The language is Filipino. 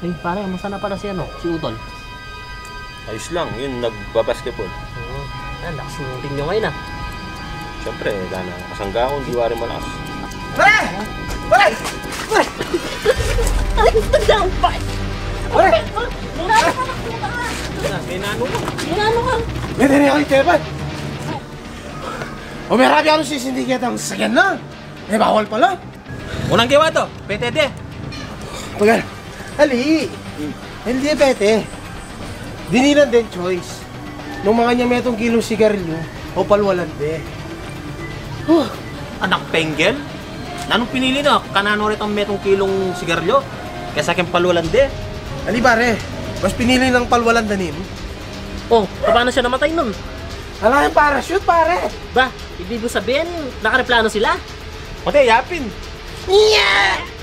Ay, pare, musta na pala si Utol? Ayos lang, yun, nagbabasketball. Oo. Lakas ng team nyo ngayon Siyempre, dana, kasangga akong diwari malakas. Pare! Pare! Pare! Ay, down pa! Pare! May nano ka. May dali ako yung tepat. O may rabi ako sisindiket ang sagyan na. Eh, bawal pala. Unang gawa to, PTD. Pagka, ali. Hindi pete. Dinilan din choice. Nung mga niya metong kilong sigarilyo o palwalan de. Anak penggel? Nanong pinili na? Kanano rin ang metong kilong sigarilyo? Kaya sa akin palulande. Ali pare, mas pinili ng palwalan danin. Oh, paano siya namatay nun? Ala yung parachute pare. Ba, ibig sabihin, nakareplano sila? Pati, yapin. Yeah!